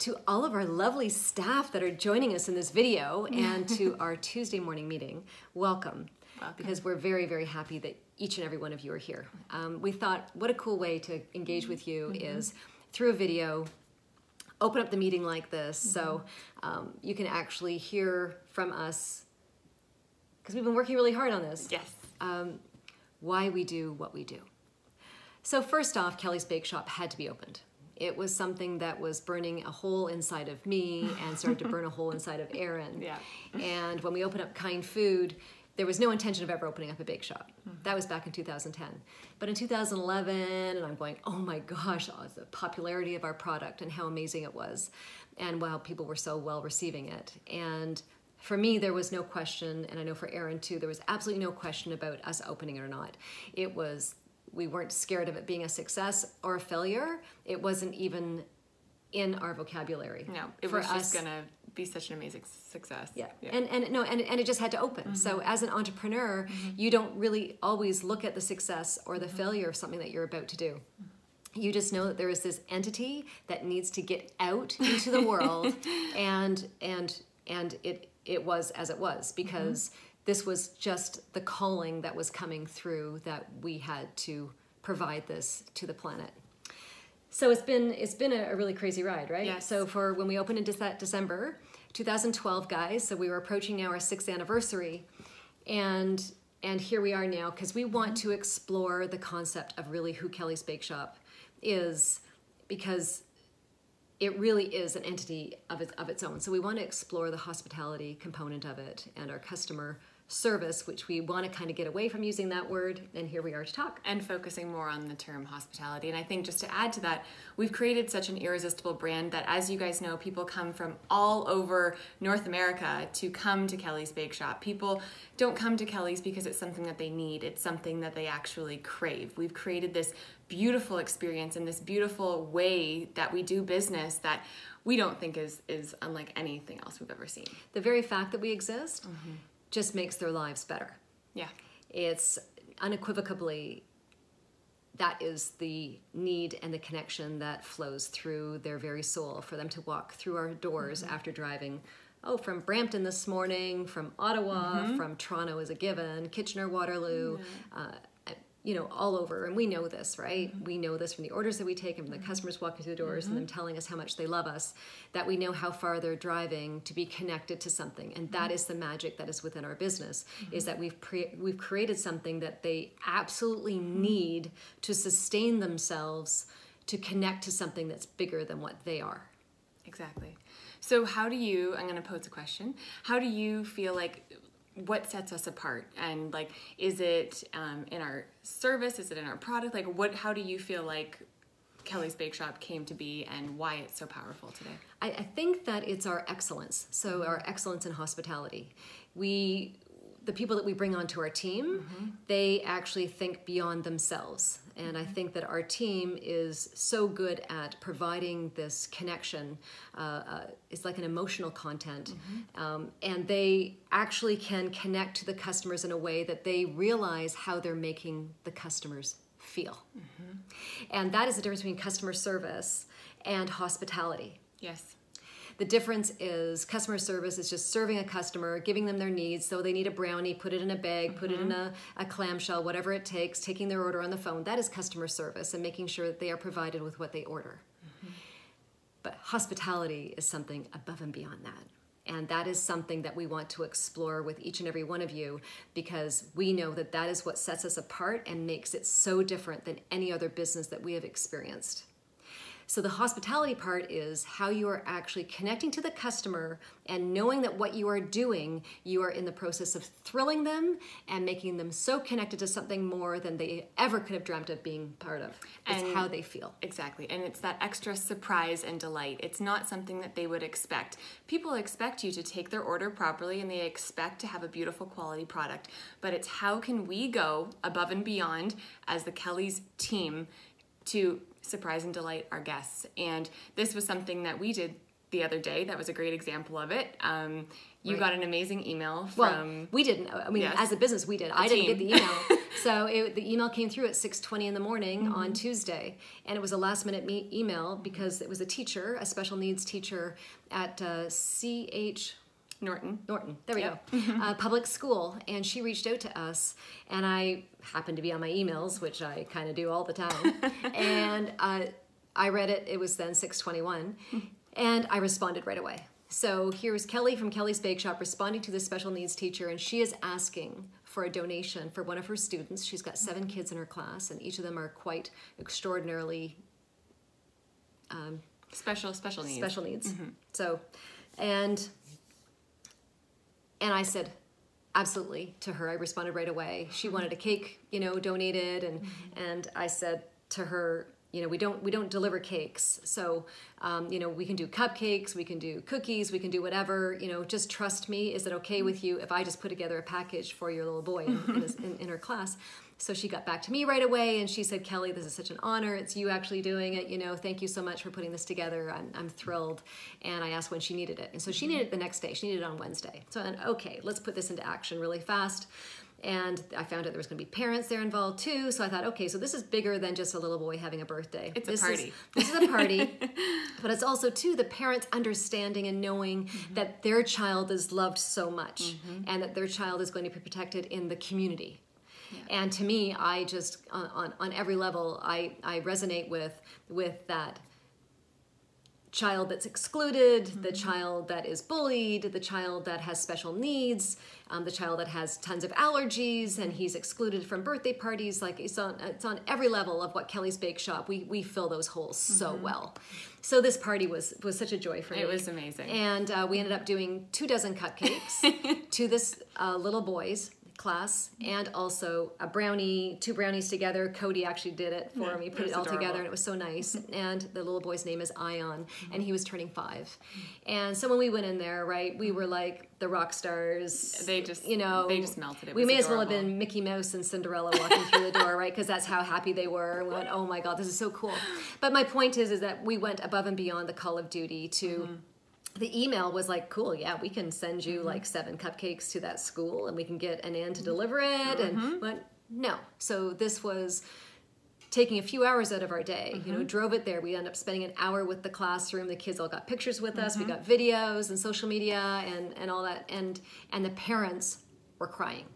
to all of our lovely staff that are joining us in this video and to our Tuesday morning meeting. Welcome. Because we're very, very happy that each and every one of you are here. We thought, what a cool way to engage with you is through a video, open up the meeting like this so you can actually hear from us, because we've been working really hard on this. Yes. Why we do what we do. So first off, Kelly's Bake Shop had to be opened. It was something that was burning a hole inside of me and started to burn a hole inside of Aaron. Yeah. And when we opened up Kind Food, there was no intention of ever opening up a bake shop. That was back in 2010. But in 2011, and I'm going, oh my gosh, the popularity of our product and how amazing it was. And wow, people were so well receiving it. And for me, there was no question, and I know for Aaron too, there was absolutely no question about us opening it or not. It was, we weren't scared of it being a success or a failure. It wasn't even in our vocabulary. No, it was just gonna be such an amazing success. Yeah. And it just had to open. So as an entrepreneur, you don't really always look at the success or the failure of something that you're about to do. You just know that there is this entity that needs to get out into the world, and it was as it was, because this was just the calling that was coming through, that we had to provide this to the planet. So it's been a really crazy ride, right? Yes. So for when we opened in December 2012, guys, so we were approaching now our 6th anniversary, and here we are now, because we want to explore the concept of really who Kelly's Bake Shop is, because it really is an entity of its own. So we want to explore the hospitality component of it and our customer service, which we want to kind of get away from using that word, and here we are to talk. And focusing more on the term hospitality. And I think just to add to that, we've created such an irresistible brand that, as you guys know, people come from all over North America to come to Kelly's Bake Shop. People don't come to Kelly's because it's something that they need. It's something that they actually crave. We've created this beautiful experience and this beautiful way that we do business that we don't think is unlike anything else we've ever seen. The very fact that we exist just makes their lives better. Yeah. It's unequivocally, that is the need and the connection that flows through their very soul for them to walk through our doors after driving, from Brampton this morning, from Ottawa, from Toronto is a given, Kitchener, Waterloo, all over. And we know this, right? We know this from the orders that we take and from the customers walking through the doors and them telling us how much they love us, that we know how far they're driving to be connected to something. And that is the magic that is within our business, is that we've created something that they absolutely need to sustain themselves, to connect to something that's bigger than what they are. Exactly. So how do you, I'm going to pose a question, how do you feel like, what sets us apart? And is it in our service? Is it in our product? How do you feel like Kelly's Bake Shop came to be and why it's so powerful today? I think that it's our excellence. So our excellence in hospitality. The people that we bring onto our team, they actually think beyond themselves. And I think that our team is so good at providing this connection. It's like an emotional content. And they actually can connect to the customers in a way that they realize how they're making the customers feel. And that is the difference between customer service and hospitality. Yes. The difference is customer service is just serving a customer, giving them their needs. So they need a brownie, put it in a bag, put it in a clamshell, whatever it takes, taking their order on the phone. That is customer service and making sure that they are provided with what they order. But hospitality is something above and beyond that. And that is something that we want to explore with each and every one of you, because we know that that is what sets us apart and makes it so different than any other business that we have experienced. So the hospitality part is how you are actually connecting to the customer and knowing that what you are doing, you are in the process of thrilling them and making them so connected to something more than they ever could have dreamt of being part of. It's how they feel. Exactly. And it's that extra surprise and delight. It's not something that they would expect. People expect you to take their order properly and they expect to have a beautiful quality product. But it's how can we go above and beyond as the Kelly's team to surprise and delight our guests. And this was something that we did the other day. That was a great example of it. You got an amazing email from... Well, we didn't. I mean, yes, as a business, we did. I didn't get the email. So the email came through at 6:20 in the morning on Tuesday, and it was a last-minute email because it was a teacher, a special needs teacher at CH Norton. There we go. Public school. And she reached out to us, and I happened to be on my emails, which I kind of do all the time. And I read it. It was then 6:21, and I responded right away. So here's Kelly from Kelly's Bake Shop responding to the special needs teacher, and she is asking for a donation for one of her students. She's got 7 kids in her class, and each of them are quite extraordinarily special needs. Special needs. So, and I said, absolutely, to her. I responded right away. She wanted a cake, donated, and I said to her, we don't deliver cakes, so we can do cupcakes, we can do cookies, we can do whatever. Just trust me. Is it okay with you if I just put together a package for your little boy in her class? So she got back to me right away, and she said, Kelly, this is such an honor. It's you actually doing it. Thank you so much for putting this together. I'm thrilled. And I asked when she needed it. And so she needed it the next day. She needed it on Wednesday. So I thought, okay, let's put this into action really fast. And I found out there was going to be parents there involved too. So I thought, okay, so this is bigger than just a little boy having a birthday. It's a party. This is a party. But it's also, too, the parents understanding and knowing that their child is loved so much and that their child is going to be protected in the community. Yeah. And to me, I just, on every level, I resonate with that child that's excluded, the child that is bullied, the child that has special needs, the child that has tons of allergies, and he's excluded from birthday parties. Like it's on every level of what Kelly's Bake Shop. We fill those holes so well. So this party was such a joy for me. It was amazing. And we ended up doing 24 cupcakes to this little boy's class, and also two brownies together. Cody actually did it for me, put it all together, and it was so nice. And the little boy's name is Ion, and he was turning 5. And so when we went in there, right, we were like the rock stars. They just melted. It we may adorable. as well have been Mickey Mouse and Cinderella walking through the door, right? Because that's how happy they were. We went, oh my God, this is so cool. But my point is that we went above and beyond the call of duty to. The email was like, cool, yeah, we can send you like 7 cupcakes to that school, and we can get an Ann to deliver it. And went, no. So this was taking a few hours out of our day, drove it there. We ended up spending an hour with the classroom. The kids all got pictures with us. We got videos and social media and all that. And the parents were crying,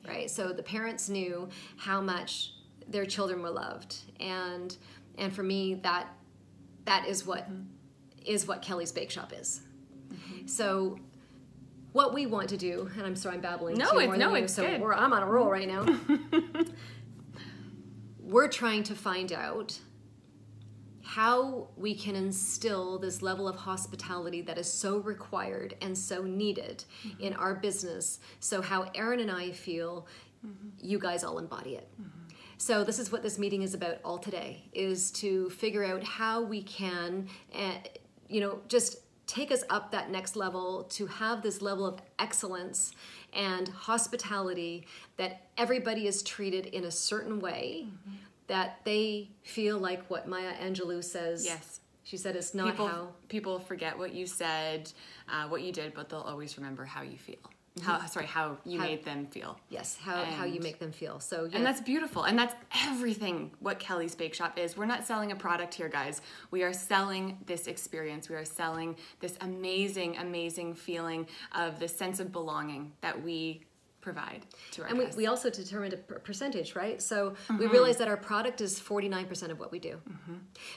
right? So the parents knew how much their children were loved. And for me, that is what Kelly's Bake Shop is. So what we want to do, and I'm sorry I'm babbling too more than you, so good. I'm on a roll right now. We're trying to find out how we can instill this level of hospitality that is so required and so needed in our business. So how Erin and I feel, you guys all embody it. So this is what this meeting is about all today, is to figure out how we can, just take us up that next level to have this level of excellence and hospitality, that everybody is treated in a certain way, that they feel like what Maya Angelou says. Yes. She said it's not people forget what you said, what you did, but they'll always remember how you feel. How you made them feel. Yes, how you make them feel. So yeah. And that's beautiful. And that's everything what Kelly's Bake Shop is. We're not selling a product here, guys. We are selling this experience. We are selling this amazing, amazing feeling of the sense of belonging that we provide to our guests. And we also determined a percentage, right? So we realized that our product is 49% of what we do.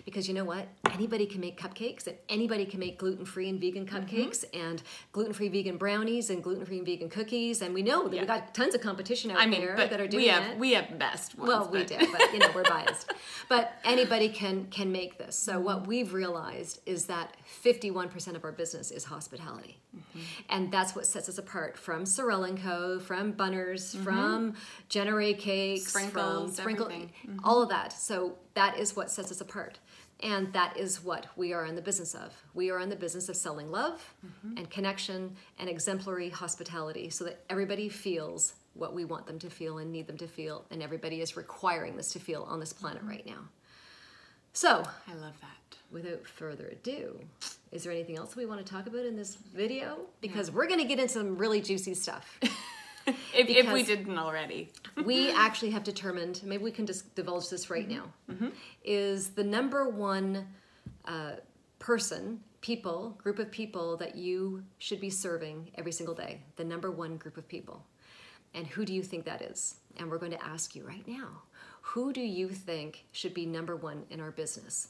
Because you know what? Anybody can make cupcakes, and anybody can make gluten-free and vegan cupcakes, and gluten-free vegan brownies, and gluten-free and vegan cookies. And we know that we've got tons of competition out there that are doing it. We have best ones. Well, we do, but we're biased. But anybody can make this. So what we've realized is that 51% of our business is hospitality. And that's what sets us apart from Sorel & Co., from Bunners, from Generate Cakes, from Sprinkle, all of that. So that is what sets us apart. And that is what we are in the business of. We are in the business of selling love and connection and exemplary hospitality, so that everybody feels what we want them to feel and need them to feel, and everybody is requiring this to feel on this planet right now. So, I love that. Without further ado, is there anything else we want to talk about in this video? Because we're going to get into some really juicy stuff. if we didn't already. We actually have determined, maybe we can just divulge this right now, is the number one group of people that you should be serving every single day. The number one group of people. And who do you think that is? And we're going to ask you right now, who do you think should be number one in our business?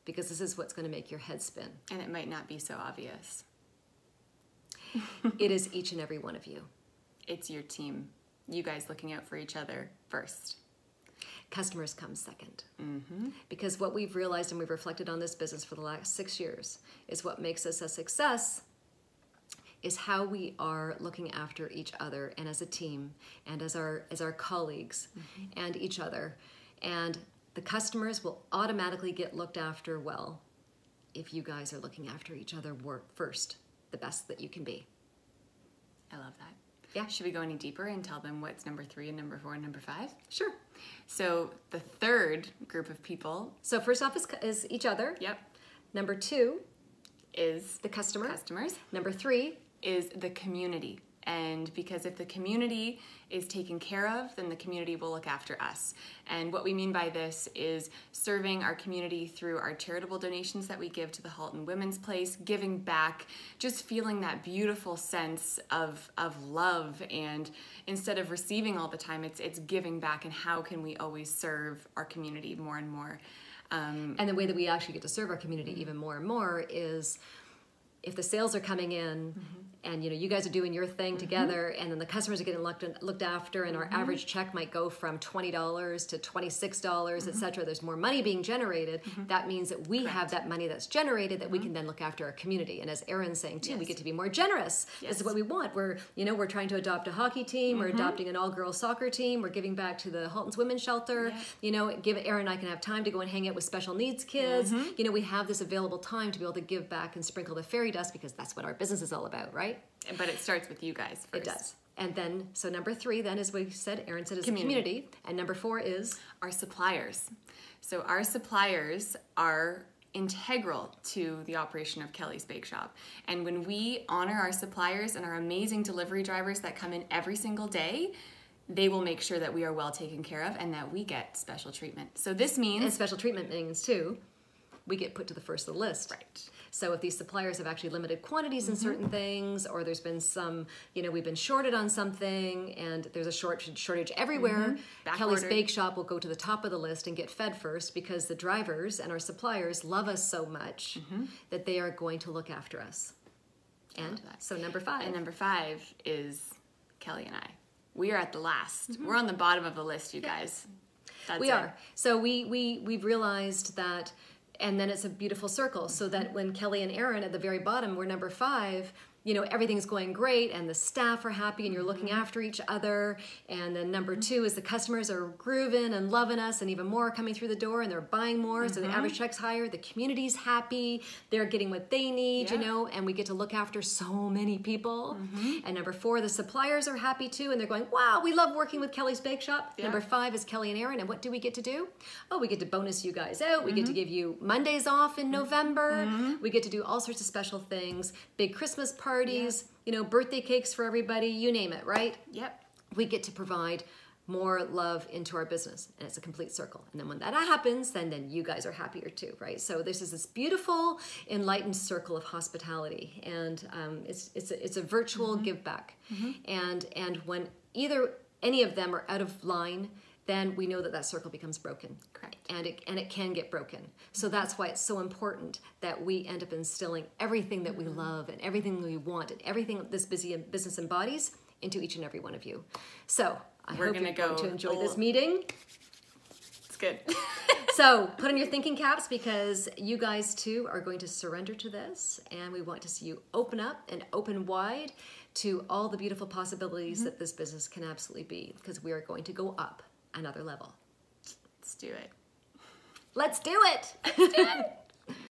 Because this is what's going to make your head spin. And it might not be so obvious. It is each and every one of you. It's your team. You guys looking out for each other first. Customers come second. Because what we've realized, and we've reflected on this business for the last 6 years, is what makes us a success is how we are looking after each other and as a team and as our colleagues and each other. And the customers will automatically get looked after well if you guys are looking after each other first, the best that you can be. I love that. Yeah. Should we go any deeper and tell them what's number 3 and number 4 and number 5? Sure. So the third group of people. So first off is each other. Yep. Number 2 is the customers. Number 3 is the community. And because if the community is taken care of, then the community will look after us. And what we mean by this is serving our community through our charitable donations that we give to the Halton Women's Place, giving back, just feeling that beautiful sense of love. And instead of receiving all the time, it's giving back, and how can we always serve our community more and more. And the way that we actually get to serve our community even more and more is if the sales are coming in and you guys are doing your thing together, and then the customers are getting looked after, and our average check might go from $20 to $26, etc. There's more money being generated. That means that we have that money that's generated that we can then look after our community. And as Erin's saying too, we get to be more generous. This is what we want. We're trying to adopt a hockey team. We're adopting an all-girls soccer team. We're giving back to the Halton's Women's Shelter. Give Erin and I can have time to go and hang out with special needs kids. We have this available time to be able to give back and sprinkle the fairy dust, because that's what our business is all about, right? But it starts with you guys first. It does. And then, so number 3 then, as we said, Erin said, is community. And number 4 is? Our suppliers. So our suppliers are integral to the operation of Kelly's Bake Shop. And when we honor our suppliers and our amazing delivery drivers that come in every single day, they will make sure that we are well taken care of and that we get special treatment. So this means... And special treatment means, too, we get put to the first of the list. Right. So if these suppliers have actually limited quantities in certain things, or there's been some, we've been shorted on something and there's a shortage everywhere, Kelly's Bake Shop will go to the top of the list and get fed first, because the drivers and our suppliers love us so much that they are going to look after us. And so number 5. And number 5 is Kelly and I. We are at the last. We're on the bottom of the list, you guys. We are. So we've realized that. And then it's a beautiful circle, so that when Kelly and Erin at the very bottom, we're number 5, everything's going great and the staff are happy and you're looking after each other. And then number 2 is the customers are grooving and loving us, and even more are coming through the door and they're buying more. So the average check's higher. The community's happy. They're getting what they need, and we get to look after so many people. And number 4, the suppliers are happy too. And they're going, wow, we love working with Kelly's Bake Shop. Number 5 is Kelly and Erin. And what do we get to do? Oh, we get to bonus you guys out. We get to give you Mondays off in November. We get to do all sorts of special things. Big Christmas parties, birthday cakes for everybody, you name it, right? Yep. We get to provide more love into our business, and it's a complete circle. And then when that happens, then you guys are happier too, right? So this is this beautiful, enlightened circle of hospitality, and it's a virtual give back. And when any of them are out of line, then we know that circle becomes broken. Correct. And it can get broken. So that's why it's so important that we end up instilling everything that we love and everything we want and everything this business embodies into each and every one of you. So I hope you're going to enjoy this meeting. It's good. So put on your thinking caps, because you guys too are going to surrender to this, and we want to see you open up and open wide to all the beautiful possibilities that this business can absolutely be, because we are going to go up another level. Let's do it. Let's do it.